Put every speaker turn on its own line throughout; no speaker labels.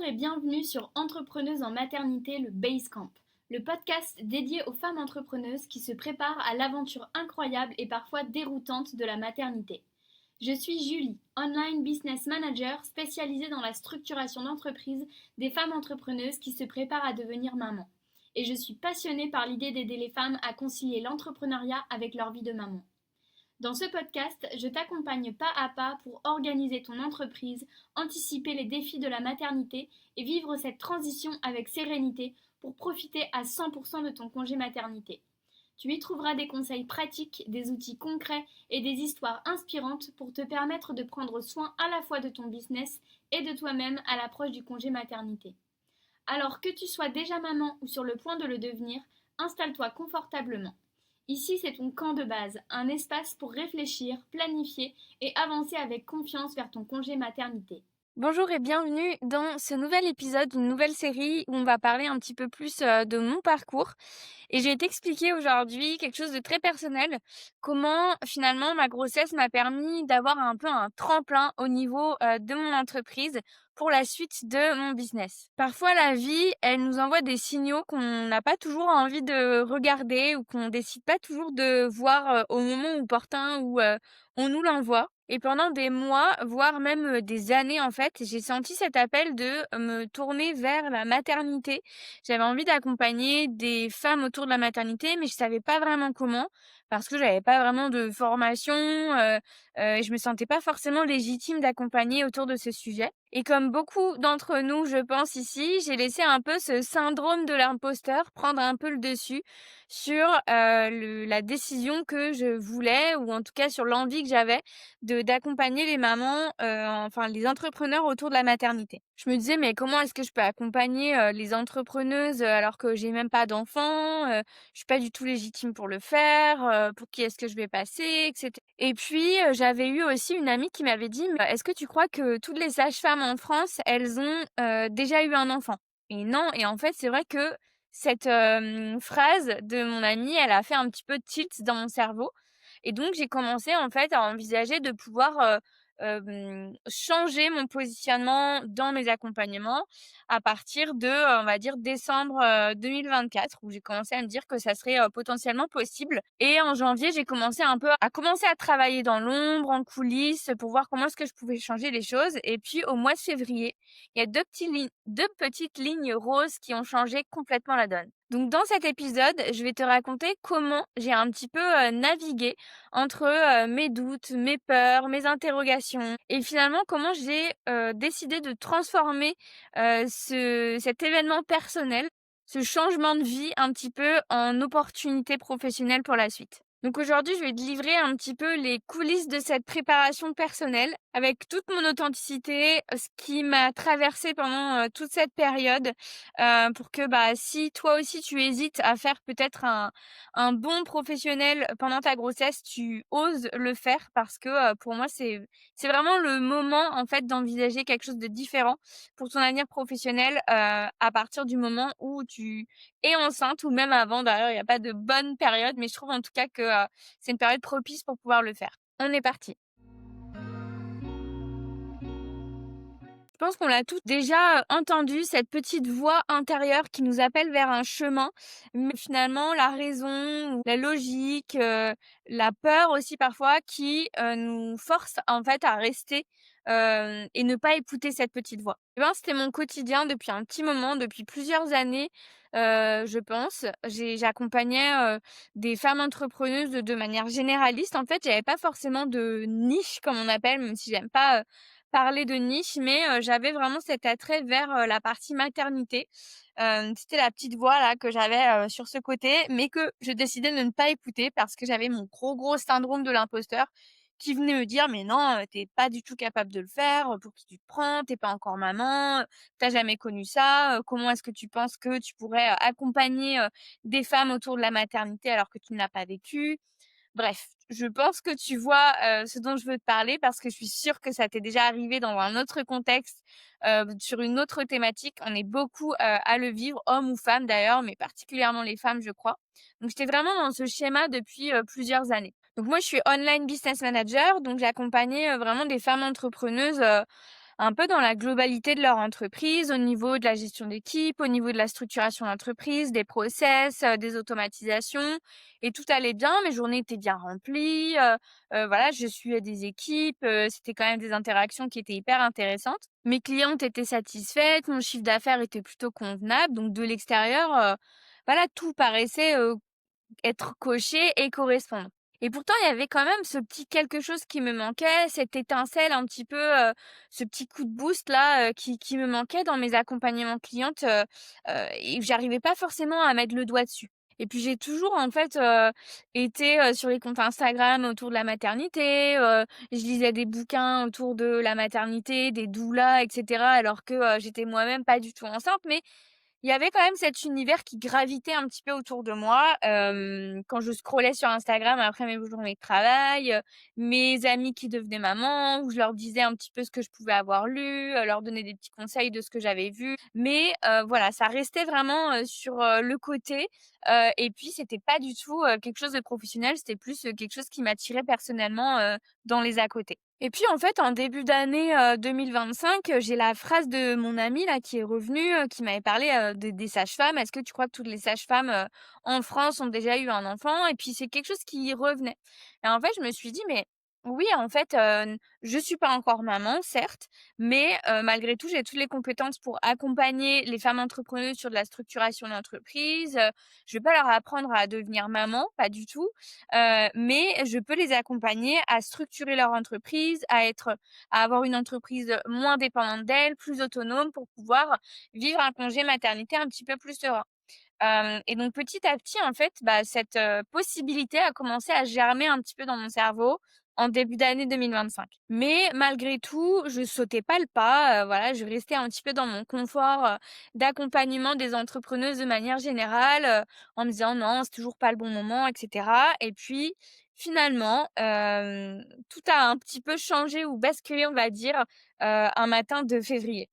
et bienvenue sur Entrepreneuses en maternité, le Basecamp, le podcast dédié aux femmes entrepreneuses qui se préparent à l'aventure incroyable et parfois déroutante de la maternité. Je suis Julie, online business manager spécialisée dans la structuration d'entreprises des femmes entrepreneuses qui se préparent à devenir maman. Et je suis passionnée par l'idée d'aider les femmes à concilier l'entrepreneuriat avec leur vie de maman. Dans ce podcast, je t'accompagne pas à pas pour organiser ton entreprise, anticiper les défis de la maternité et vivre cette transition avec sérénité pour profiter à 100% de ton congé maternité. Tu y trouveras des conseils pratiques, des outils concrets et des histoires inspirantes pour te permettre de prendre soin à la fois de ton business et de toi-même à l'approche du congé maternité. Alors que tu sois déjà maman ou sur le point de le devenir, installe-toi confortablement. Ici, c'est ton camp de base, un espace pour réfléchir, planifier et avancer avec confiance vers ton congé maternité. Bonjour et bienvenue dans ce nouvel épisode d'une nouvelle série où on va parler un petit peu plus de mon parcours. Et je vais t'expliquer aujourd'hui quelque chose de très personnel, comment finalement ma grossesse m'a permis d'avoir un peu un tremplin au niveau de mon entreprise pour la suite de mon business. Parfois la vie, elle nous envoie des signaux qu'on n'a pas toujours envie de regarder ou qu'on décide pas toujours de voir au moment opportun où on nous l'envoie. Et pendant des mois, voire même des années en fait, j'ai senti cet appel de me tourner vers la maternité. J'avais envie d'accompagner des femmes autour de la maternité, mais je savais pas vraiment comment parce que j'avais pas vraiment de formation, et je me sentais pas forcément légitime d'accompagner autour de ce sujet. Et comme beaucoup d'entre nous, je pense ici, j'ai laissé un peu ce syndrome de l'imposteur prendre un peu le dessus sur la décision que je voulais, ou en tout cas sur l'envie que j'avais d'accompagner les mamans, enfin les entrepreneurs autour de la maternité. Je me disais: «Mais comment est-ce que je peux accompagner, les entrepreneuses, alors que j'ai même pas d'enfants? Je suis pas du tout légitime pour le faire, pour qui est-ce que je vais passer?» et cetera. Et puis, j'avais eu aussi une amie qui m'avait dit: «Mais est-ce que tu crois que toutes les sages-femmes en France, elles ont, déjà eu un enfant?» Et non, et en fait, c'est vrai que cette, phrase de mon amie, elle a fait un petit peu tilt dans mon cerveau. Et donc j'ai commencé en fait à envisager de pouvoir, changer mon positionnement dans mes accompagnements à partir de, on va dire décembre, 2024, où j'ai commencé à me dire que ça serait, potentiellement possible. Et en janvier, j'ai commencé un peu à travailler dans l'ombre, en coulisses, pour voir comment est-ce que je pouvais changer les choses. Et puis au mois de février, il y a 2 petites lignes roses qui ont changé complètement la donne. Donc dans cet épisode, je vais te raconter comment j'ai un petit peu, navigué entre, mes doutes, mes peurs, mes interrogations, et finalement comment j'ai, décidé de transformer, cet événement personnel, ce changement de vie un petit peu, en opportunité professionnelle pour la suite. Donc aujourd'hui, je vais te livrer un petit peu les coulisses de cette préparation personnelle avec toute mon authenticité, ce qui m'a traversée pendant, toute cette période, pour que, bah, si toi aussi tu hésites à faire peut-être un bond professionnel pendant ta grossesse, tu oses le faire, parce que, pour moi c'est vraiment le moment en fait d'envisager quelque chose de différent pour ton avenir professionnel, à partir du moment où tu es enceinte, ou même avant. D'ailleurs, il y a pas de bonne période, mais je trouve en tout cas que, c'est une période propice pour pouvoir le faire. On est parti. Je pense qu'on l'a tous déjà entendu, cette petite voix intérieure qui nous appelle vers un chemin, mais finalement la raison, ou la logique, la peur aussi parfois, qui, nous force en fait à rester, et ne pas écouter cette petite voix. Et ben, c'était mon quotidien depuis un petit moment, depuis plusieurs années, je pense. J'accompagnais, des femmes entrepreneuses de manière généraliste. En fait, j'avais pas forcément de niche comme on appelle, même si j'aime pas, parler de niche, mais j'avais vraiment cet attrait vers, la partie maternité. C'était la petite voix là que j'avais, sur ce côté, mais que je décidais de ne pas écouter parce que j'avais mon gros syndrome de l'imposteur qui venait me dire: «Mais non, tu pas du tout capable de le faire, pour qui tu te prends? Tu pas encore maman, tu jamais connu ça, comment est-ce que tu penses que tu pourrais, accompagner, des femmes autour de la maternité alors que tu ne l'as pas vécu?» Bref, je pense que tu vois, ce dont je veux te parler, parce que je suis sûre que ça t'est déjà arrivé dans un autre contexte, sur une autre thématique. On est beaucoup, à le vivre, hommes ou femmes d'ailleurs, mais particulièrement les femmes, je crois. Donc j'étais vraiment dans ce schéma depuis, plusieurs années. Donc moi, je suis online business manager, donc j'accompagnais, vraiment des femmes entrepreneuses,
un peu dans la globalité de leur entreprise, au niveau de la gestion d'équipe, au niveau de la structuration d'entreprise, des process, des automatisations et tout allait bien. Mes journées étaient bien remplies, voilà, je suivais des équipes, c'était quand même des interactions qui étaient hyper intéressantes. Mes clientes étaient satisfaites, mon chiffre d'affaires était plutôt convenable, donc de l'extérieur, voilà, tout paraissait, être coché et correspondre. Et pourtant, il y avait quand même ce petit quelque chose qui me manquait, cette étincelle un petit peu, ce petit coup de boost là, qui me manquait dans mes accompagnements clientes, et j'arrivais pas forcément à mettre le doigt dessus. Et puis j'ai toujours en fait, été, sur les comptes Instagram autour de la maternité, je lisais des bouquins autour de la maternité, des doulas et cetera, alors que, j'étais moi-même pas du tout enceinte, mais il y avait quand même cet univers qui gravitait un petit peu autour de moi, quand je scrollais sur Instagram après mes journées de travail, mes amies qui devenaient mamans, où je leur disais un petit peu ce que je pouvais avoir lu, leur donner des petits conseils de ce que j'avais vu. Mais, voilà, ça restait vraiment, sur, le côté, et puis c'était pas du tout, quelque chose de professionnel, c'était plus, quelque chose qui m'attirait personnellement, dans les à côté. Et puis en fait, en début d'année, 2025, j'ai la phrase de mon amie là qui est revenue, qui m'avait parlé, des sages-femmes. «Est-ce que tu crois que toutes les sages-femmes, en France ont déjà eu un enfant?» Et puis c'est quelque chose qui revenait. Et en fait, je me suis dit: «Mais oui, en fait, je suis pas encore maman, certes, mais malgré tout, j'ai toutes les compétences pour accompagner les femmes entrepreneuses sur de la structuration d'entreprise». Je vais pas leur apprendre à devenir maman, pas du tout, mais je peux les accompagner à structurer leur entreprise, à avoir une entreprise moins dépendante d'elles, plus autonome pour pouvoir vivre un congé maternité un petit peu plus serein. Et donc petit à petit, en fait, bah, cette, possibilité a commencé à germer un petit peu dans mon cerveau en début d'année 2025. Mais malgré tout, je sautais pas le pas, voilà, je restais un petit peu dans mon confort, d'accompagnement des entrepreneuses de manière générale, en me disant: «Non, c'est toujours pas le bon moment» et cetera. Et puis finalement, tout a un petit peu changé ou basculé, on va dire, un matin de février.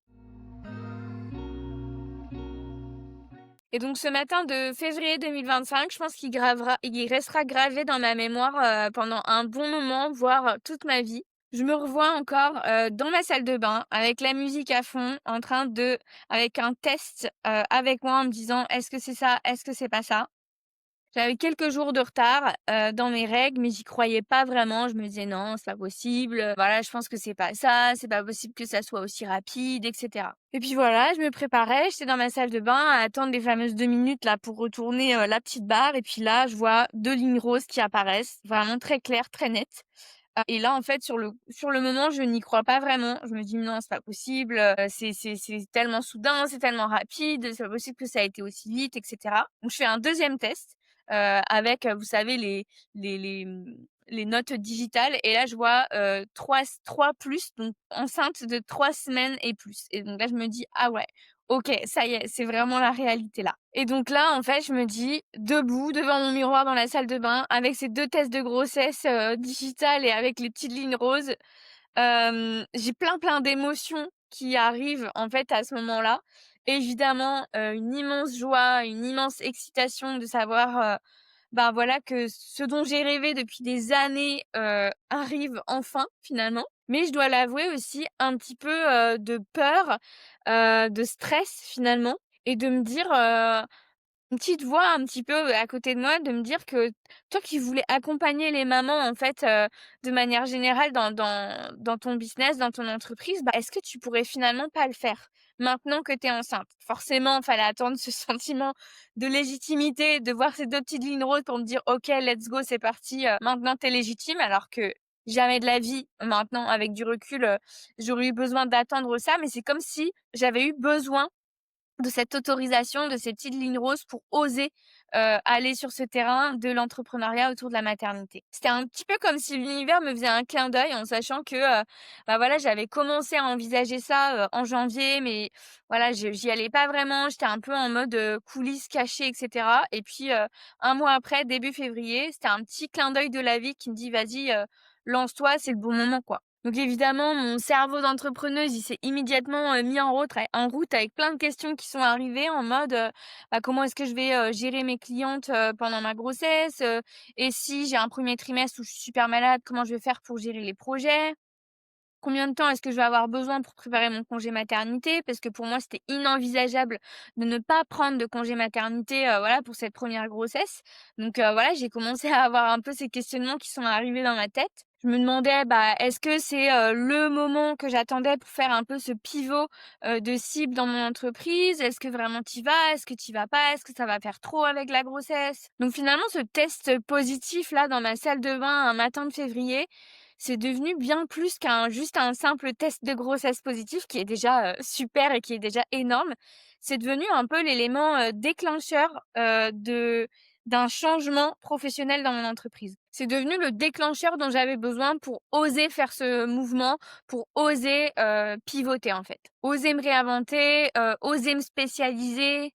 Et donc ce matin de février 2025, je pense il restera gravé dans ma mémoire, pendant un bon moment, voire, toute ma vie. Je me revois encore, dans ma salle de bain avec la musique à fond, en train de avec un test, avec moi en me disant: «Est-ce que c'est ça? Est-ce que c'est pas ça?» J'avais quelques jours de retard, dans mes règles, mais j'y croyais pas vraiment. Je me disais: «Non, c'est pas possible, voilà, je pense que c'est pas ça, c'est pas possible que ça soit aussi rapide» et cetera. Et puis voilà, je me préparais, j'étais dans ma salle de bain à attendre les fameuses 2 minutes là pour retourner, la petite barre et puis là, je vois 2 lignes roses qui apparaissent, vraiment très claires, très nettes. Et là, en fait, sur le moment, je n'y crois pas vraiment. Je me dis: «Non, c'est pas possible, c'est tellement soudain, c'est tellement rapide, c'est pas possible que ça a été aussi vite» et cetera. Donc je fais un deuxième test, avec, vous savez les notes digitales et là, je vois, 3 plus, donc enceinte de 3 semaines et plus et donc là, je me dis: «Ah ouais, OK, ça y est, c'est vraiment la réalité là». Et donc là, en fait, je me dis, debout devant mon miroir dans la salle de bain, avec ces 2 tests de grossesse, digitales et avec les petites lignes roses, j'ai plein d'émotions qui arrivent, en fait, à ce moment-là. Évidemment, une immense joie, une immense excitation de savoir, bah, voilà, que ce dont j'ai rêvé depuis des années, arrive enfin, finalement. Mais je dois l'avouer aussi, un petit peu, de peur, de stress, finalement et de me dire, une petite voix un petit peu à côté de moi, de me dire que toi qui voulais accompagner les mamans, en fait, de manière générale dans ton business, dans ton entreprise, bah, est-ce que tu pourrais finalement pas le faire? Maintenant que tu es enceinte. Forcément, fallait attendre ce sentiment de légitimité, de voir ces 2 petites lignes roses pour me dire: «OK, let's go, c'est parti, maintenant tu es légitime». Alors que jamais de la vie, maintenant avec du recul, j'aurais eu besoin d'attendre ça, mais c'est comme si j'avais eu besoin de cette autorisation, de ces petites lignes roses pour oser, aller sur ce terrain de l'entrepreneuriat autour de la maternité. C'était un petit peu comme si l'univers me faisait un clin d'œil en sachant que, bah, voilà, j'avais commencé à envisager ça, en janvier, mais voilà, j'y allais pas vraiment. J'étais un peu en mode, coulisses cachées et cetera et puis, 1 mois après, début février, c'était un petit clin d'œil de la vie qui me dit: «Vas-y, lance-toi, c'est le bon moment, quoi». Donc évidemment, mon cerveau d'entrepreneuse, il s'est immédiatement, mis en route avec plein de questions qui sont arrivées en mode, bah, comment est-ce que je vais, gérer mes clientes, pendant ma grossesse? Et si j'ai un premier trimestre où je suis super malade, comment je vais faire pour gérer les projets? Combien de temps est-ce que je vais avoir besoin pour préparer mon congé maternité? Parce que pour moi, c'était inenvisageable de ne pas prendre de congé maternité, voilà, pour cette première grossesse. Donc voilà, j'ai commencé à avoir un peu ces questionnements qui sont arrivés dans ma tête. Je me demandais, bah, est-ce que c'est, le moment que j'attendais pour faire un peu ce pivot, de cible dans mon entreprise? Est-ce que vraiment tu y vas? Est-ce que tu y vas pas? Est-ce que ça va faire trop avec la grossesse? Donc finalement, ce test positif là dans ma salle de bain un matin de février, c'est devenu bien plus qu'un juste un simple test de grossesse positif qui est déjà, super et qui est déjà énorme. C'est devenu un peu l'élément, déclencheur, de d'un changement professionnel dans mon entreprise. C'est devenu le déclencheur dont j'avais besoin pour oser faire ce mouvement, pour oser, pivoter, en fait. Oser me réinventer, oser me spécialiser,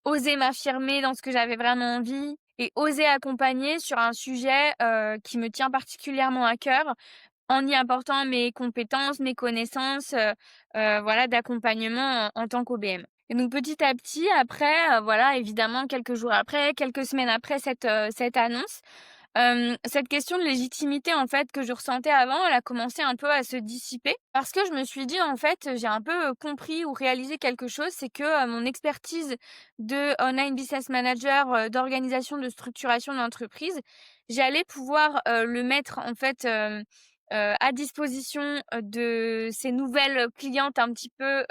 oser m'affirmer dans ce que j'avais vraiment envie et oser accompagner sur un sujet, qui me tient particulièrement à cœur, en y apportant mes compétences, mes connaissances, voilà, d'accompagnement en tant qu'OBM. Et donc petit à petit après, voilà, évidemment quelques jours après, quelques semaines après cette annonce, cette question de légitimité, en fait, que je ressentais avant, elle a commencé un peu à se dissiper parce que je me suis dit, en fait, j'ai un peu, compris ou réalisé quelque chose, c'est que, mon expertise de online business manager, d'organisation, de structuration d'entreprise, j'allais pouvoir, le mettre, en fait, à disposition, de ces nouvelles clientes un petit peu,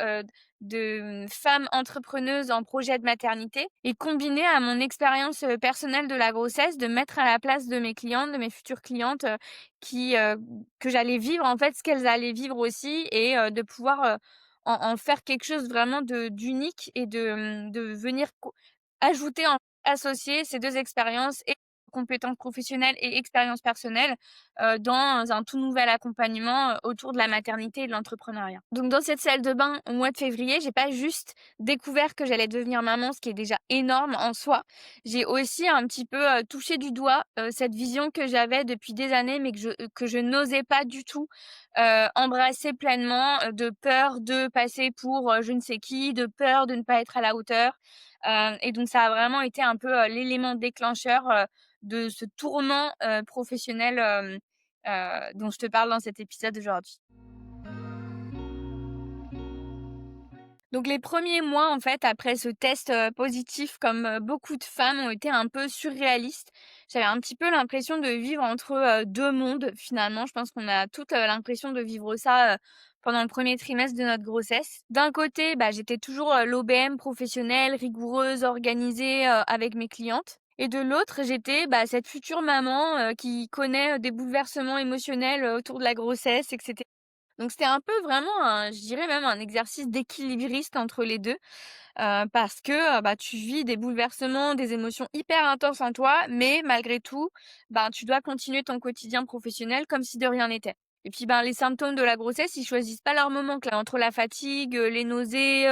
de femmes entrepreneuses en projet de maternité et combiné à mon expérience, personnelle de la grossesse, de mettre à la place de mes clientes, de mes futures clientes, qui, que j'allais vivre en fait ce qu'elles allaient vivre aussi et de pouvoir, en faire quelque chose vraiment d'unique et de venir ajouter, associer ces 2 expériences et compétences professionnelles et expériences personnelles, dans un tout nouvel accompagnement, autour de la maternité et de l'entrepreneuriat. Donc dans cette salle de bain, au mois de février, j'ai pas juste découvert que j'allais devenir maman, ce qui est déjà énorme en soi. J'ai aussi un petit peu, touché du doigt, cette vision que j'avais depuis des années, mais que je n'osais pas du tout, embrasser pleinement, de peur de passer pour, je ne sais qui, de peur de ne pas être à la hauteur. Et donc ça a vraiment été un peu, l'élément déclencheur, de ce tournant, professionnel, dont je te parle dans cet épisode aujourd'hui. Donc les premiers mois, en fait, après ce test, positif, comme, beaucoup de femmes, ont été un peu surréalistes. J'avais un petit peu l'impression de vivre entre, 2 mondes, finalement. Je pense qu'on a toutes, l'impression de vivre ça, pendant le premier trimestre de notre grossesse. D'un côté, bah, j'étais toujours, l'OBM professionnelle, rigoureuse, organisée, avec mes clientes et de l'autre, j'étais, bah, cette future maman, qui connaît, des bouleversements émotionnels, autour de la grossesse et cetera. Donc c'était un peu vraiment un je dirais même un exercice d'équilibriste entre les 2, parce que, bah, tu vis des bouleversements, des émotions hyper intenses en toi, mais malgré tout, ben, tu dois continuer ton quotidien professionnel comme si de rien n'était. Et puis, ben, les symptômes de la grossesse, ils choisissent pas leur moment, que là, entre la fatigue, les nausées,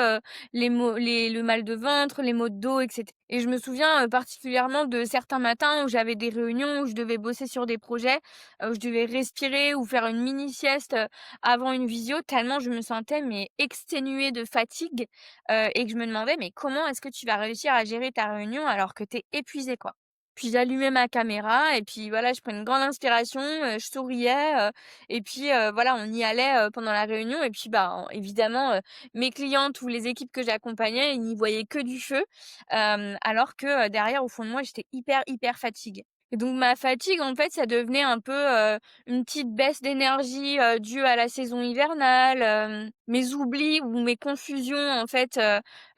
le mal de ventre, les maux de dos et cetera. Et je me souviens, particulièrement de certains matins où j'avais des réunions, où je devais bosser sur des projets, où je devais respirer ou faire une mini sieste, avant une visio, tellement je me sentais mais exténuée de fatigue. Et que je me demandais: «Mais comment est-ce que tu vas réussir à gérer ta réunion alors que tu es épuisée, quoi?» Puis j'allumais ma caméra et puis voilà, je prenais une grande inspiration, je souriais, et puis, voilà, on y allait, pendant la réunion et puis, bah, évidemment, mes clientes ou les équipes que j'accompagnais, ils n'y voyaient que du feu, alors que, derrière, au fond de moi, j'étais hyper, hyper fatiguée. Et donc ma fatigue, en fait, ça devenait un peu, une petite baisse d'énergie, due à la saison hivernale, mes oublis ou mes confusions, en fait,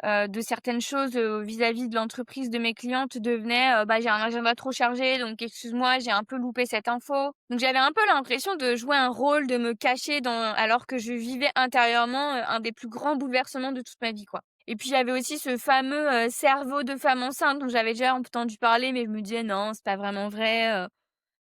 de certaines choses, vis-à-vis de l'entreprise de mes clientes devenaient, bah, j'ai un agenda trop chargé, donc excuse-moi, j'ai un peu loupé cette info. Donc j'avais un peu l'impression de jouer un rôle, de me cacher alors que je vivais intérieurement, un des plus grands bouleversements de toute ma vie, quoi. Et puis j'avais aussi ce fameux, cerveau de femme enceinte dont j'avais déjà entendu parler, mais je me disais: «Non, c'est pas vraiment vrai,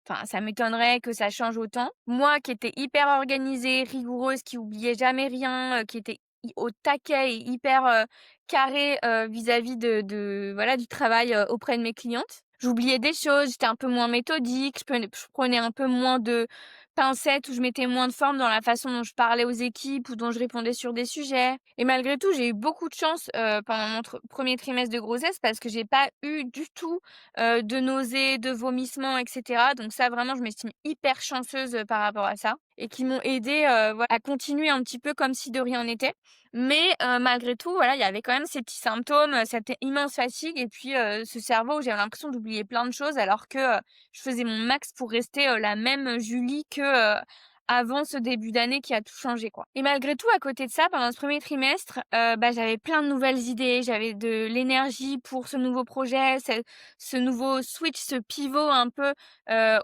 enfin, ça m'étonnerait que ça change autant». Moi qui étais hyper organisée, rigoureuse, qui oubliait jamais rien, qui était au taquet et hyper, carrée, vis-à-vis de voilà, du travail, auprès de mes clientes. J'oubliais des choses, j'étais un peu moins méthodique, je prenais un peu moins de pincettes, où je mettais moins de forme dans la façon dont je parlais aux équipes ou dont je répondais sur des sujets. Et malgré tout, j'ai eu beaucoup de chance, pendant mon 1er trimestre de grossesse parce que j'ai pas eu du tout, de nausées, de vomissements et cetera. Donc ça, vraiment, je m'estime hyper chanceuse, par rapport à ça et qui m'ont aidée, voilà, à continuer un petit peu comme si de rien n'était. Mais malgré tout, voilà, il y avait quand même ces petits symptômes, cette immense fatigue et puis, ce cerveau où j'avais l'impression d'oublier plein de choses alors que, je faisais mon max pour rester, la même Julie que, avant ce début d'année qui a tout changé, quoi. Et malgré tout, à côté de ça, pendant ce 1er trimestre, j'avais plein de nouvelles idées, j'avais de l'énergie pour ce nouveau projet, ce nouveau switch, ce pivot un peu,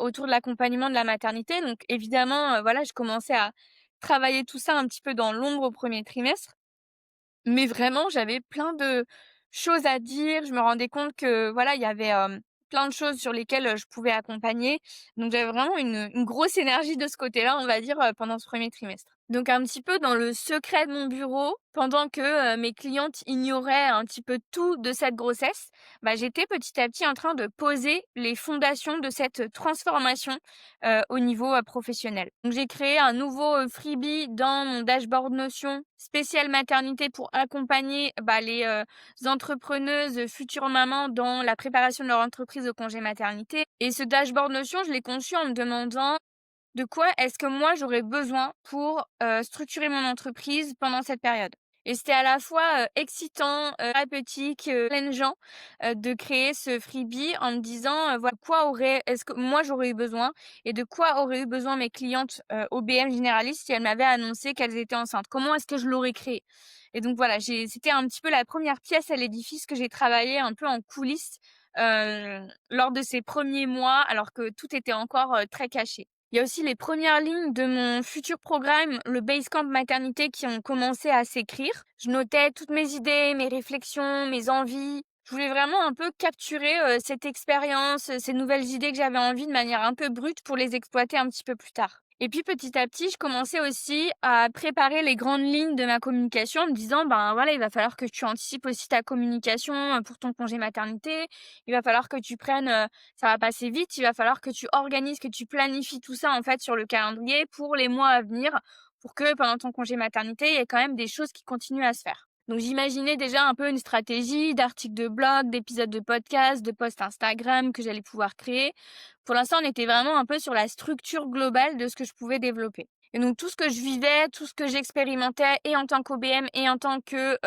autour de l'accompagnement de la maternité. Donc évidemment, voilà, je commençais à travailler tout ça un petit peu dans l'ombre au 1er trimestre. Mais vraiment, j'avais plein de choses à dire. Je me rendais compte que, voilà, il y avait, plein de choses sur lesquelles, je pouvais accompagner. Donc j'avais vraiment une grosse énergie de ce côté-là, on va dire, pendant ce 1er trimestre. Donc un petit peu dans le secret de mon bureau, pendant que, mes clientes ignoraient un petit peu tout de cette grossesse, j'étais petit à petit en train de poser les fondations de cette transformation, au niveau, professionnel. Donc j'ai créé un nouveau, freebie dans mon dashboard Notion spécial maternité pour accompagner, les, entrepreneuses, futures mamans dans la préparation de leur entreprise au congé maternité. Et ce dashboard Notion, je l'ai conçu en me demandant de quoi est-ce que moi j'aurais besoin pour, structurer mon entreprise pendant cette période? Et c'était à la fois, excitant, thérapeutique, challengeant, de créer ce freebie en me disant, voilà, est-ce que moi j'aurais eu besoin et de quoi auraient eu besoin mes clientes, OBM généralistes si elles m'avaient annoncé qu'elles étaient enceintes? Comment est-ce que je l'aurais créé? Et donc voilà, c'était un petit peu la première pièce à l'édifice que j'ai travaillé un peu en coulisses, lors de ces premiers mois alors que tout était encore, très caché. Il y a aussi les premières lignes de mon futur programme, le Basecamp Maternité, qui ont commencé à s'écrire. Je notais toutes mes idées, mes réflexions, mes envies. Je voulais vraiment un peu capturer, cette expérience, ces nouvelles idées que j'avais envie de manière un peu brute pour les exploiter un petit peu plus tard. Et puis petit à petit, je commençais aussi à préparer les grandes lignes de ma communication en me disant, voilà, il va falloir que tu anticipes aussi ta communication, pour ton congé maternité. Il va falloir que tu prennes, ça va passer vite, il va falloir que tu organises, que tu planifies tout ça en fait sur le calendrier pour les mois à venir, pour que pendant ton congé maternité, il y ait quand même des choses qui continuent à se faire. Donc j'imaginais déjà un peu une stratégie d'articles de blog, d'épisodes de podcast, de posts Instagram que j'allais pouvoir créer. Pour l'instant, on était vraiment un peu sur la structure globale de ce que je pouvais développer. Et donc tout ce que je vivais, tout ce que j'expérimentais et en tant qu'OBM et en tant que,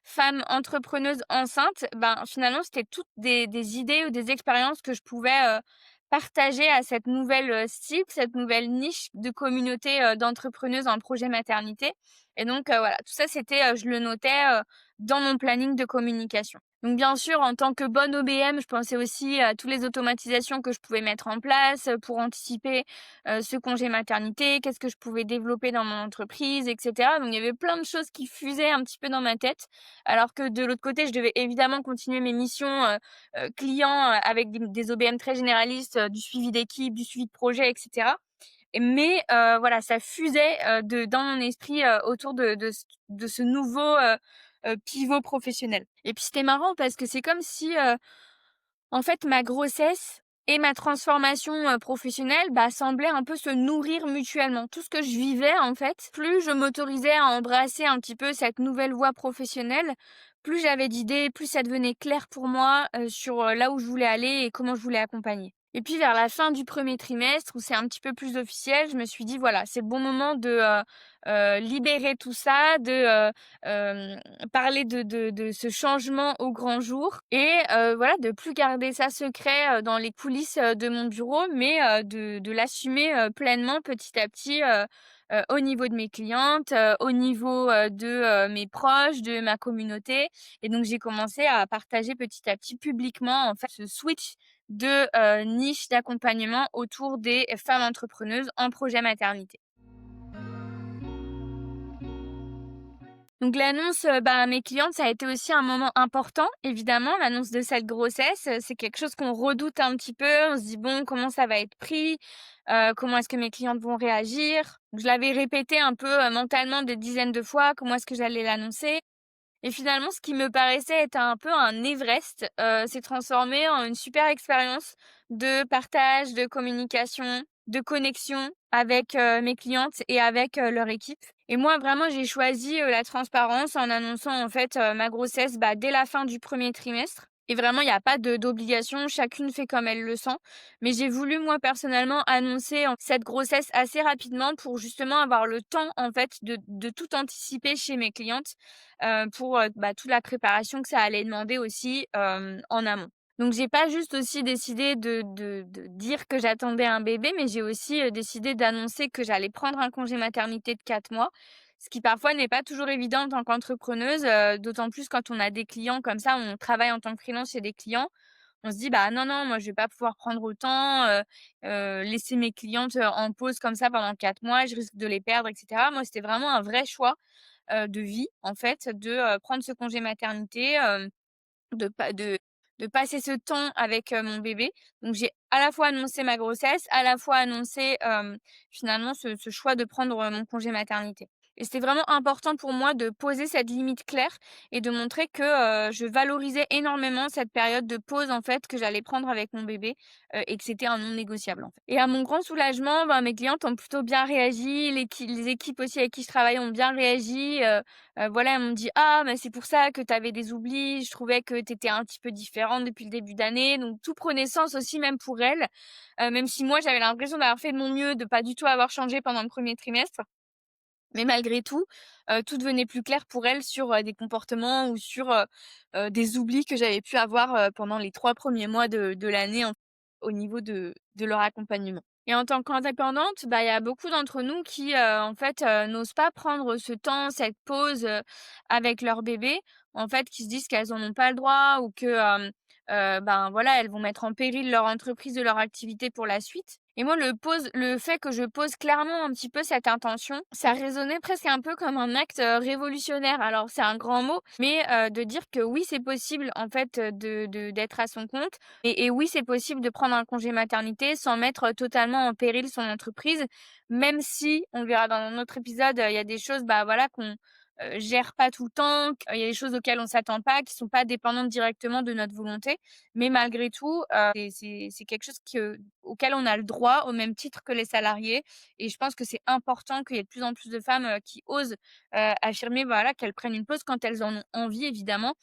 femme entrepreneuse enceinte, finalement, c'était toutes des idées ou des expériences que je pouvais, partager à cette nouvelle, cible, cette nouvelle niche de communauté, d'entrepreneuses en projet maternité. Et donc, voilà, tout ça, c'était, je le notais, dans mon planning de communication. Donc bien sûr, en tant que bonne OBM, je pensais aussi à toutes les automatisations que je pouvais mettre en place, pour anticiper, ce congé maternité, qu'est-ce que je pouvais développer dans mon entreprise et cetera. Donc il y avait plein de choses qui fusaient un petit peu dans ma tête, alors que de l'autre côté, je devais évidemment continuer mes missions, clients, avec des OBM très généralistes, du suivi d'équipe, du suivi de projet et cetera. Mais voilà, ça fusait, dans mon esprit, autour de ce nouveau, pivot professionnel. Et puis c'était marrant parce que c'est comme si, en fait, ma grossesse et ma transformation, professionnelle, semblaient un peu se nourrir mutuellement. Tout ce que je vivais, en fait, plus je m'autorisais à embrasser un petit peu cette nouvelle voie professionnelle, plus j'avais d'idées, plus ça devenait clair pour moi, sur, là où je voulais aller et comment je voulais accompagner. Et puis vers la fin du 1er trimestre, où c'est un petit peu plus officiel, je me suis dit: «Voilà, c'est le bon moment de, libérer tout ça, de, parler de ce changement au grand jour et voilà, de plus garder ça secret, dans les coulisses, de mon bureau, mais de l'assumer, pleinement petit à petit, au niveau de mes clientes, au niveau, de, mes proches, de ma communauté. Et donc j'ai commencé à partager petit à petit publiquement, en fait, ce switch de, niche d'accompagnement autour des femmes entrepreneuses en projet maternité. Donc l'annonce, à mes clientes, ça a été aussi un moment important, évidemment. L'annonce de cette grossesse, c'est quelque chose qu'on redoute un petit peu. On se dit: «Bon, comment ça va être pris? Comment est-ce que mes clientes vont réagir?» Je l'avais répété un peu, mentalement des dizaines de fois, comment est-ce que j'allais l'annoncer. Et finalement, ce qui me paraissait être un peu un Everest, s'est transformé en une super expérience de partage, de communication, de connexion avec, mes clientes et avec, leur équipe. Et moi, vraiment, j'ai choisi, la transparence en annonçant, en fait, ma grossesse, dès la fin du premier trimestre. Et vraiment, il y a pas d'obligation, chacune fait comme elle le sent. Mais j'ai voulu, moi, personnellement, annoncer cette grossesse assez rapidement pour justement avoir le temps, en fait, de tout anticiper chez mes clientes, pour, toute la préparation que ça allait demander aussi, en amont. Donc j'ai pas juste aussi décidé de dire que j'attendais un bébé, mais j'ai aussi, décidé d'annoncer que j'allais prendre un congé maternité de 4 mois, ce qui parfois n'est pas toujours évident en tant qu'entrepreneuse, d'autant plus quand on a des clients comme ça, on travaille en tant que freelance chez des clients. On se dit: «Bah, non, non, moi je vais pas pouvoir prendre autant, laisser mes clientes, en pause comme ça pendant 4 mois, je risque de les perdre» et cetera. Moi, c'était vraiment un vrai choix, de vie en fait, de, prendre ce congé maternité, de pa de passer ce temps avec, mon bébé. Donc j'ai à la fois annoncé ma grossesse, à la fois annoncé, finalement ce choix de prendre, mon congé maternité. Et c'était vraiment important pour moi de poser cette limite claire et de montrer que, je valorisais énormément cette période de pause, en fait, que j'allais prendre avec mon bébé, et que c'était un non négociable, en fait. Et à mon grand soulagement, mes clientes ont plutôt bien réagi, les équipes aussi avec qui je travaille ont bien réagi, voilà, elles m'ont dit: «Ah, mais c'est pour ça que tu avais des oublis, je trouvais que tu étais un petit peu différente depuis le début d'année». Donc tout prenait sens aussi même pour elles, même si moi j'avais l'impression d'avoir fait de mon mieux, de pas du tout avoir changé pendant le premier trimestre. Mais malgré tout, tout devenait plus clair pour elles sur, des comportements ou sur, des oublis que j'avais pu avoir, pendant les 3 premiers mois de l'année au niveau de leur accompagnement. Et en tant qu'indépendante, il y a beaucoup d'entre nous qui, en fait, n'osent pas prendre ce temps, cette pause, avec leur bébé. En fait, qui se disent qu'elles en ont pas le droit ou que, voilà, elles vont mettre en péril leur entreprise ou leur activité pour la suite. Et moi, le fait que je pose clairement un petit peu cette intention, ça résonnait presque un peu comme un acte, révolutionnaire. Alors c'est un grand mot, mais de dire que oui, c'est possible en fait, d'être à son compte et oui, c'est possible de prendre un congé maternité sans mettre, totalement en péril son entreprise. Même si, on le verra dans un autre épisode, il y a des choses, voilà, qu'on, gère pas tout le temps, qu'il y a des choses auxquelles on s'attend pas, qui sont pas dépendantes directement de notre volonté. Mais malgré tout, c'est quelque chose auquel on a le droit au même titre que les salariés. Et je pense que c'est important qu'il y ait de plus en plus de femmes, qui osent, affirmer, voilà, qu'elles prennent une pause quand elles en ont envie évidemment.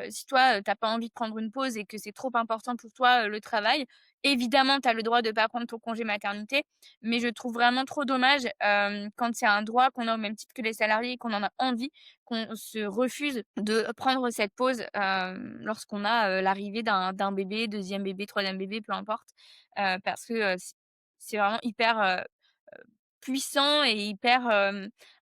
Si toi, tu pas envie de prendre une pause et que c'est trop important pour toi, le travail, évidemment, tu as le droit de pas prendre ton congé maternité. Mais je trouve vraiment trop dommage, quand c'est un droit qu'on a au même titre que les salariés et qu'on en a envie, qu'on se refuse de prendre cette pause, lorsqu'on a, l'arrivée d'un bébé, 2e bébé, 3e bébé, peu importe. Parce que, c'est vraiment hyper, puissant et hyper,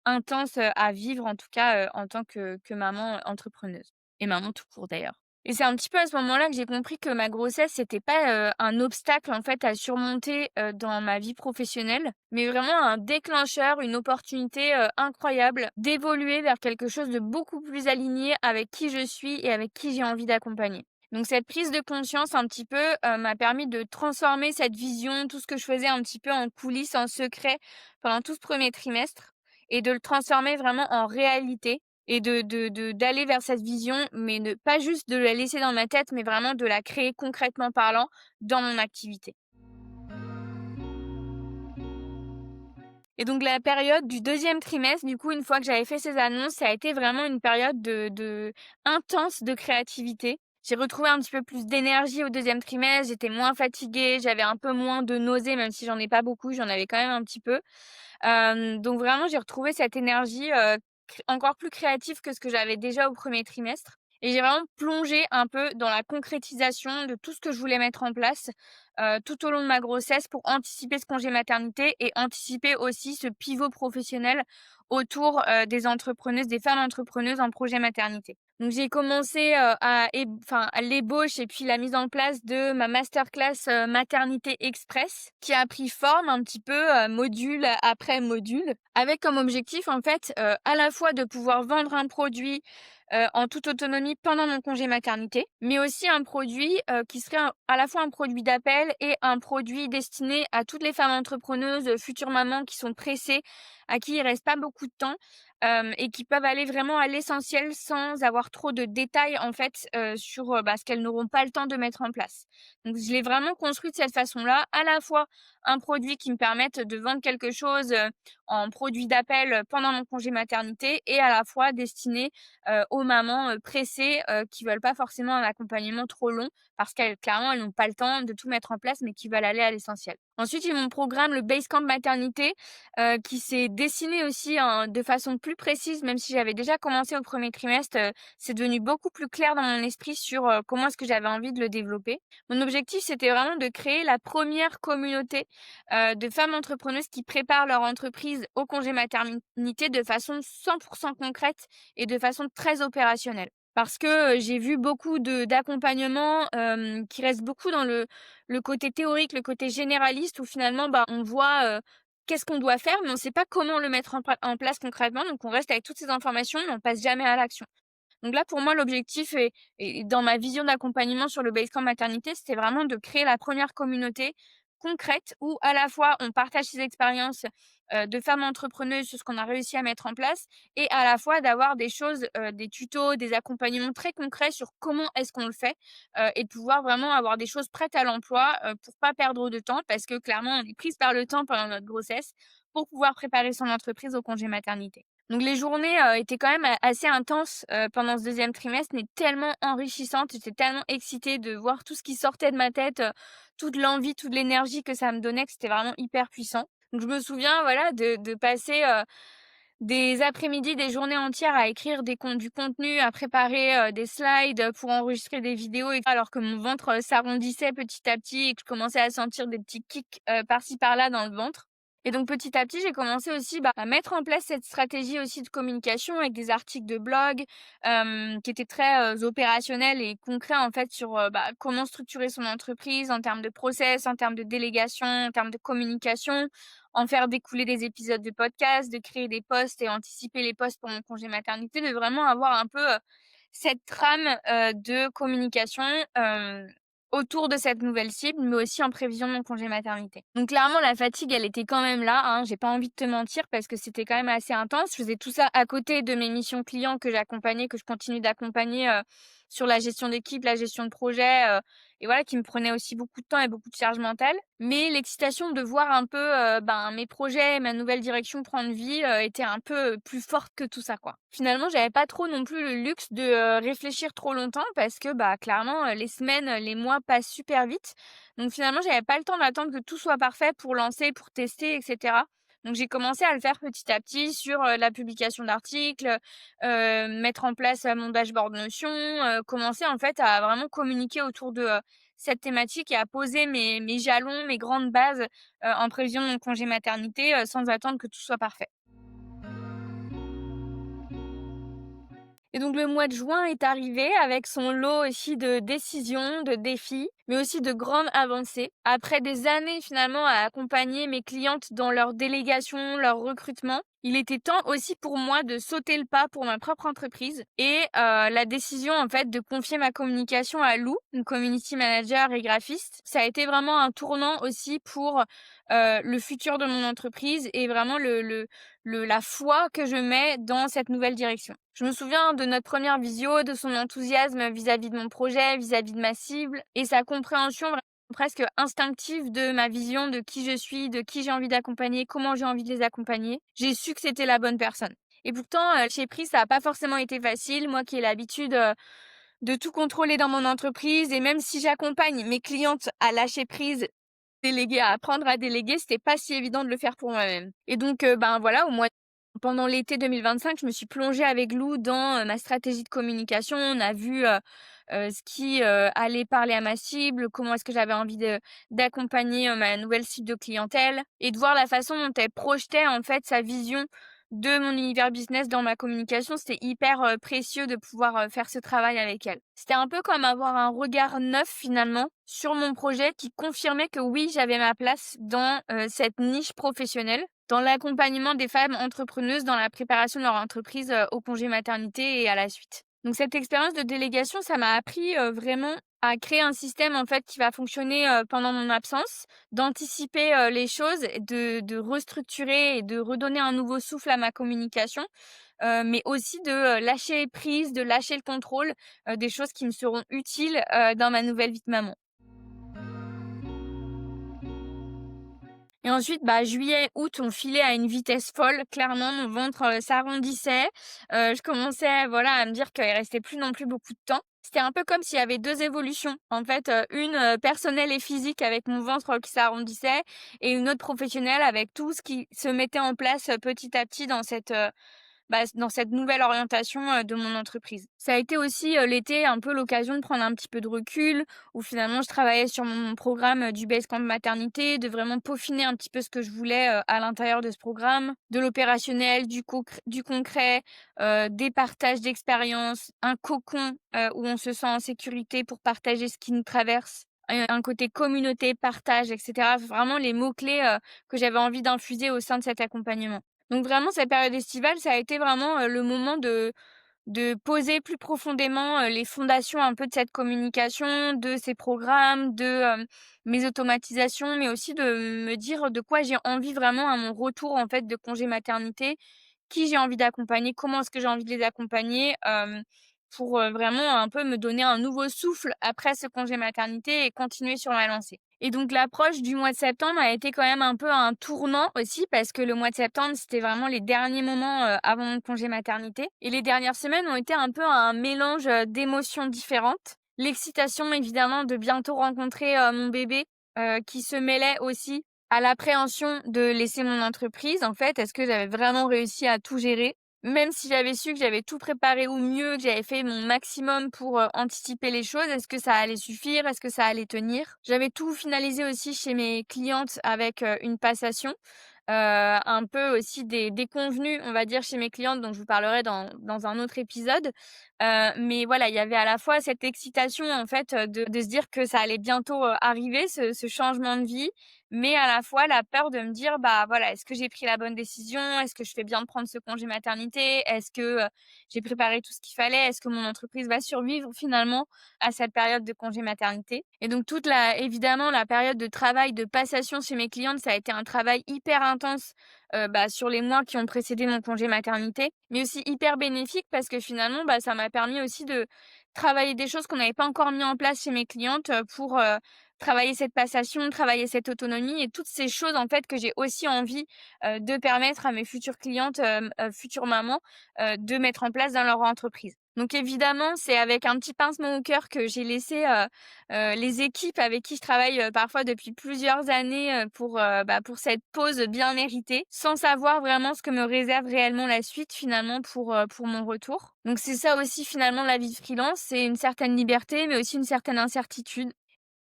intense, à vivre en tout cas, en tant que maman entrepreneuse et maman tout court d'ailleurs. Et c'est un petit peu à ce moment-là que j'ai compris que ma grossesse, c'était pas, un obstacle en fait à surmonter, dans ma vie professionnelle, mais vraiment un déclencheur, une opportunité, incroyable d'évoluer vers quelque chose de beaucoup plus aligné avec qui je suis et avec qui j'ai envie d'accompagner. Donc cette prise de conscience un petit peu, m'a permis de transformer cette vision, tout ce que je faisais un petit peu en coulisses, en secret pendant tout ce premier trimestre et de le transformer vraiment en réalité et d'aller vers cette vision, mais ne pas juste de la laisser dans ma tête, mais vraiment de la créer concrètement parlant dans mon activité. Et donc la période du 2e trimestre, du coup, une fois que j'avais fait ces annonces, ça a été vraiment une période de intense de créativité. J'ai retrouvé un petit peu plus d'énergie au 2e trimestre, j'étais moins fatiguée, j'avais un peu moins de nausées, même si j'en ai pas beaucoup, j'en avais quand même un petit peu. Donc vraiment, j'ai retrouvé cette énergie, encore plus créative que ce que j'avais déjà au premier trimestre et j'ai vraiment plongé un peu dans la concrétisation de tout ce que je voulais mettre en place, tout au long de ma grossesse pour anticiper ce congé maternité et anticiper aussi ce pivot professionnel autour, des femmes entrepreneuses en projet maternité. Donc j'ai commencé, à l'ébauche et puis la mise en place de ma masterclass, maternité express qui a pris forme un petit peu, module après module, avec comme objectif en fait, à la fois de pouvoir vendre un produit, en toute autonomie pendant mon congé maternité, mais aussi un produit, qui serait à la fois un produit d'appel et un produit destiné à toutes les femmes entrepreneuses, futures mamans qui sont pressées, à qui il reste pas beaucoup de temps, et qui peuvent aller vraiment à l'essentiel sans avoir trop de détails en fait, sur, ce qu'elles n'auront pas le temps de mettre en place. Donc je l'ai vraiment construit de cette façon-là, à la fois un produit qui me permette de vendre quelque chose, en produit d'appel, pendant mon congé maternité et à la fois destiné, aux mamans, pressées, qui veulent pas forcément un accompagnement trop long parce qu'elles clairement, elles n'ont pas le temps de tout mettre en place, mais qui veulent aller à l'essentiel. Ensuite, j'ai mon programme, le Basecamp Maternité, qui s'est dessiné aussi de façon plus précise, même si j'avais déjà commencé au premier trimestre, c'est devenu beaucoup plus clair dans mon esprit sur, comment est-ce que j'avais envie de le développer. Mon objectif, c'était vraiment de créer la première communauté, de femmes entrepreneuses qui préparent leur entreprise au congé maternité de façon 100% concrète et de façon très opérationnelle. Parce que, j'ai vu beaucoup d'accompagnements, qui restent beaucoup dans le côté théorique, le côté généraliste où finalement, on voit, qu'est-ce qu'on doit faire, mais on ne sait pas comment le mettre en place concrètement. Donc on reste avec toutes ces informations, mais on passe jamais à l'action. Donc là, pour moi, l'objectif et dans ma vision d'accompagnement sur le Basecamp maternité, c'était vraiment de créer la première communauté concrète où à la fois on partage ses expériences, de femmes entrepreneuses sur ce qu'on a réussi à mettre en place et à la fois d'avoir des choses, des tutos, des accompagnements très concrets sur comment est-ce qu'on le fait, et de pouvoir vraiment avoir des choses prêtes à l'emploi, pour pas perdre de temps parce que clairement, on est prise par le temps pendant notre grossesse pour pouvoir préparer son entreprise au congé maternité. Donc les journées, étaient quand même assez intenses, pendant ce deuxième trimestre, mais tellement enrichissantes. J'étais tellement excitée de voir tout ce qui sortait de ma tête, toute l'envie, toute l'énergie que ça me donnait, que c'était vraiment hyper puissant. Donc je me souviens, voilà, de passer, des après-midi, des journées entières à écrire du contenu, à préparer, des slides, pour enregistrer des vidéos et alors que mon ventre, s'arrondissait petit à petit et que je commençais à sentir des petits kicks, par-ci par-là dans le ventre. Et donc petit à petit, j'ai commencé aussi, à mettre en place cette stratégie aussi de communication avec des articles de blog, qui étaient très, opérationnels et concrets en fait sur, comment structurer son entreprise en termes de process, en termes de délégation, en termes de communication, en faire découler des épisodes de podcast, de créer des posts et anticiper les posts pour mon congé maternité, de vraiment avoir un peu, cette trame, de communication, autour de cette nouvelle cible, mais aussi en prévision de mon congé maternité. Donc clairement, la fatigue, elle était quand même là, hein, j'ai pas envie de te mentir parce que c'était quand même assez intense. Je faisais tout ça à côté de mes missions clients que j'accompagnais, que je continue d'accompagner, sur la gestion d'équipe, la gestion de projet, et voilà, qui me prenait aussi beaucoup de temps et beaucoup de charge mentale. Mais l'excitation de voir un peu, mes projets, ma nouvelle direction prendre vie, était un peu, plus forte que tout ça, quoi. Finalement, j'avais pas trop non plus le luxe de, réfléchir trop longtemps parce que, clairement, les semaines, les mois passent super vite. Donc finalement, j'avais pas le temps d'attendre que tout soit parfait pour lancer, pour tester et cetera. Donc j'ai commencé à le faire petit à petit sur, la publication d'articles, mettre en place, mon dashboard Notion, commencer en fait à vraiment communiquer autour de, cette thématique et à poser mes jalons, mes grandes bases, en prévision de mon congé maternité, sans attendre que tout soit parfait. Et donc le mois de juin est arrivé avec son lot aussi de décisions, de défis, mais aussi de grandes avancées. Après des années finalement à accompagner mes clientes dans leur délégation, leur recrutement, il était temps aussi pour moi de sauter le pas pour ma propre entreprise et la décision en fait de confier ma communication à Lou, une community manager et graphiste. Ça a été vraiment un tournant aussi pour le futur de mon entreprise et vraiment la foi que je mets dans cette nouvelle direction. Je me souviens de notre première visio, de son enthousiasme vis-à-vis de mon projet, vis-à-vis de ma cible et sa compréhension vraiment presque instinctive de ma vision, de qui je suis, de qui j'ai envie d'accompagner, comment j'ai envie de les accompagner. J'ai su que c'était la bonne personne. Et pourtant, chez Pris, ça n'a pas forcément été facile. Moi qui ai l'habitude de tout contrôler dans mon entreprise et même si j'accompagne mes clientes à lâcher prise, déléguer, à apprendre à déléguer, c'était pas si évident de le faire pour moi-même. Et donc, voilà, pendant l'été 2025, je me suis plongée avec Lou dans, ma stratégie de communication. On a vu, ce qui, allait parler à ma cible, comment est-ce que j'avais envie d'accompagner, ma nouvelle cible de clientèle et de voir la façon dont elle projetait, en fait, sa vision de mon univers business dans ma communication. C'était hyper, précieux de pouvoir, faire ce travail avec elle. C'était un peu comme avoir un regard neuf, finalement, sur mon projet qui confirmait que oui, j'avais ma place dans, cette niche professionnelle, dans l'accompagnement des femmes entrepreneuses dans la préparation de leur entreprise, au congé maternité et à la suite. Donc cette expérience de délégation, ça m'a appris, vraiment à créer un système en fait qui va fonctionner, pendant mon absence, d'anticiper, les choses, de restructurer et de redonner un nouveau souffle à ma communication, mais aussi de, lâcher prise, de lâcher le contrôle, des choses qui me seront utiles, dans ma nouvelle vie de maman. Et ensuite, bah, juillet, août, on filait à une vitesse folle. Clairement, mon ventre, s'arrondissait. Je commençais, voilà, à me dire qu'il restait plus non plus beaucoup de temps. C'était un peu comme s'il y avait 2 évolutions. En fait, une, personnelle et physique avec mon ventre, qui s'arrondissait et une autre professionnelle avec tout ce qui se mettait en place, petit à petit dans cette nouvelle orientation, de mon entreprise. Ça a été aussi, l'été, un peu l'occasion de prendre un petit peu de recul, où finalement je travaillais sur mon programme, du Basecamp maternité, de vraiment peaufiner un petit peu ce que je voulais, à l'intérieur de ce programme, de l'opérationnel, du concret, des partages d'expériences, un cocon, où on se sent en sécurité pour partager ce qui nous traverse, un côté communauté, partage et cetera. Vraiment les mots clés, que j'avais envie d'infuser au sein de cet accompagnement. Donc vraiment cette période estivale, ça a été vraiment, le moment de poser plus profondément, les fondations un peu de cette communication, de ces programmes, de, mes automatisations, mais aussi de me dire de quoi j'ai envie vraiment à mon retour en fait de congé maternité, qui j'ai envie d'accompagner, comment est-ce que j'ai envie de les accompagner, pour, vraiment un peu me donner un nouveau souffle après ce congé maternité et continuer sur ma lancée. Et donc l'approche du mois de septembre a été quand même un peu un tournant aussi parce que le mois de septembre, c'était vraiment les derniers moments, avant mon congé maternité et les dernières semaines ont été un peu un mélange, d'émotions différentes. L'excitation évidemment de bientôt rencontrer, mon bébé, qui se mêlait aussi à l'appréhension de laisser mon entreprise. En fait, est-ce que j'avais vraiment réussi à tout gérer? Même si j'avais su que j'avais tout préparé au mieux, que j'avais fait mon maximum pour, anticiper les choses, est-ce que ça allait suffire? Est-ce que ça allait tenir? J'avais tout finalisé aussi chez mes clientes avec, une passation, un peu aussi des convenus, on va dire, chez mes clientes dont je vous parlerai dans un autre épisode. Mais voilà, il y avait à la fois cette excitation en fait, de se dire que ça allait bientôt, arriver ce changement de vie, mais à la fois la peur de me dire: «Bah, voilà, est-ce que j'ai pris la bonne décision? Est-ce que je fais bien de prendre ce congé maternité? Est-ce que, j'ai préparé tout ce qu'il fallait? Est-ce que mon entreprise va survivre finalement à cette période de congé maternité?» Et donc évidemment la période de travail, de passation chez mes clientes, ça a été un travail hyper intense, bah, sur les mois qui ont précédé mon congé maternité, mais aussi hyper bénéfique parce que finalement, bah, ça m'a permis aussi de travailler des choses qu'on n'avait pas encore mis en place chez mes clientes, pour, travailler cette passation, travailler cette autonomie et toutes ces choses en fait que j'ai aussi envie, de permettre à mes futures clientes, futures mamans, de mettre en place dans leur entreprise. Donc évidemment, c'est avec un petit pincement au cœur que j'ai laissé, les équipes avec qui je travaille, parfois depuis plusieurs années, pour cette pause bien méritée, sans savoir vraiment ce que me réserve réellement la suite finalement pour mon retour. Donc c'est ça aussi finalement la vie de freelance, c'est une certaine liberté, mais aussi une certaine incertitude.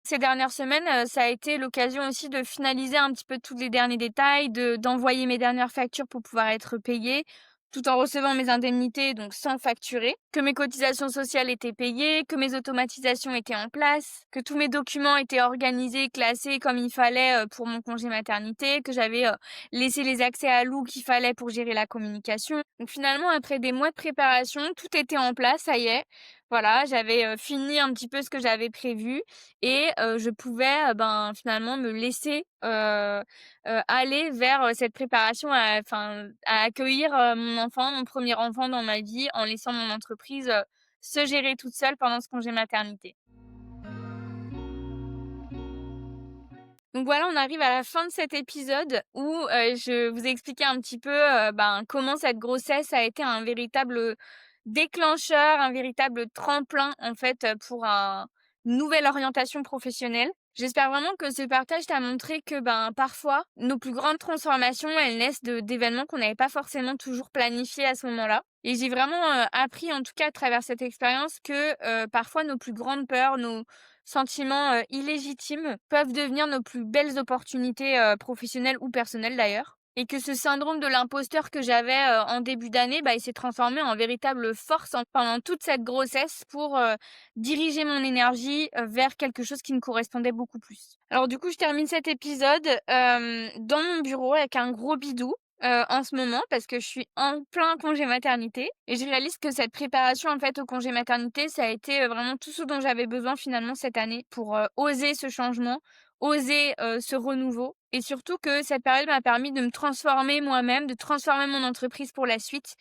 Ces dernières semaines, ça a été l'occasion aussi de finaliser un petit peu tous les derniers détails, d'envoyer mes dernières factures pour pouvoir être payée, tout en recevant mes indemnités, donc sans facturer, que mes cotisations sociales étaient payées, que mes automatisations étaient en place, que tous mes documents étaient organisés, classés comme il fallait, pour mon congé maternité, que j'avais, laissé les accès à Lou qu'il fallait pour gérer la communication. Donc finalement, après des mois de préparation, tout était en place, ça y est. Voilà, j'avais, fini un petit peu ce que j'avais prévu et je pouvais, finalement me laisser, aller vers, cette préparation à accueillir, mon enfant, mon premier enfant dans ma vie en laissant mon entreprise, se gérer toute seule pendant ce congé maternité. Donc voilà, on arrive à la fin de cet épisode où, je vous ai expliqué un petit peu, comment cette grossesse a été un véritable, déclencheur, un véritable tremplin en fait, pour une nouvelle orientation professionnelle. J'espère vraiment que ce partage t'a montré que, parfois, nos plus grandes transformations, elles naissent d'événements qu'on n'avait pas forcément toujours planifiés à ce moment-là. Et j'ai vraiment, appris en tout cas à travers cette expérience que, parfois nos plus grandes peurs, nos sentiments, illégitimes peuvent devenir nos plus belles opportunités, professionnelles ou personnelles d'ailleurs. Et que ce syndrome de l'imposteur que j'avais, en début d'année, il s'est transformé en véritable force pendant toute cette grossesse pour, diriger mon énergie, vers quelque chose qui me correspondait beaucoup plus. Alors du coup, je termine cet épisode, dans mon bureau avec un gros bidou, en ce moment parce que je suis en plein congé maternité et je réalise que cette préparation en fait au congé maternité, ça a été, vraiment tout ce dont j'avais besoin finalement cette année pour, oser ce changement, oser ce renouveau et surtout que cette période m'a permis de me transformer moi-même, de transformer mon entreprise pour la suite,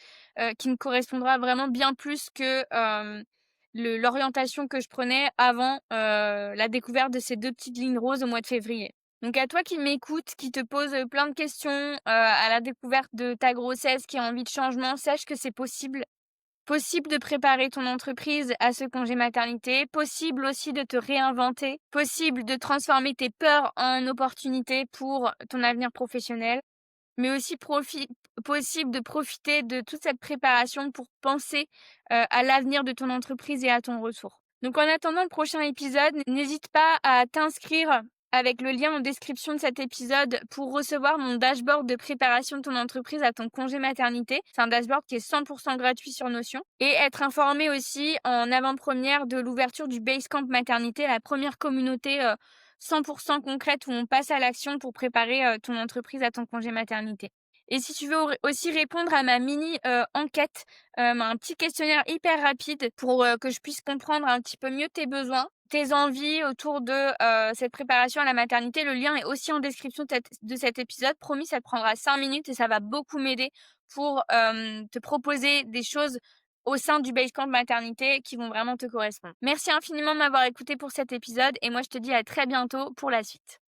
qui me correspondra vraiment bien plus que, l'orientation que je prenais avant, la découverte de ces 2 petites lignes roses au mois de février. Donc à toi qui m'écoutes, qui te poses, plein de questions, à la découverte de ta grossesse, qui a envie de changement, sache que c'est possible. Possible de préparer ton entreprise à ce congé maternité, possible aussi de te réinventer, possible de transformer tes peurs en opportunités pour ton avenir professionnel, mais aussi possible de profiter de toute cette préparation pour penser, à l'avenir de ton entreprise et à ton retour. Donc en attendant le prochain épisode, n'hésite pas à t'inscrire avec le lien en description de cet épisode pour recevoir mon dashboard de préparation de ton entreprise à ton congé maternité. C'est un dashboard qui est 100% gratuit sur Notion. Et être informé aussi en avant-première de l'ouverture du Basecamp Maternité, la première communauté 100% concrète où on passe à l'action pour préparer ton entreprise à ton congé maternité. Et si tu veux aussi répondre à ma mini enquête, un petit questionnaire hyper rapide pour que je puisse comprendre un petit peu mieux tes besoins, tes envies autour de cette préparation à la maternité, le lien est aussi en description de cet épisode. Promis, ça te prendra 5 minutes et ça va beaucoup m'aider pour te proposer des choses au sein du Basecamp Maternité qui vont vraiment te correspondre. Merci infiniment de m'avoir écouté pour cet épisode et moi je te dis à très bientôt pour la suite.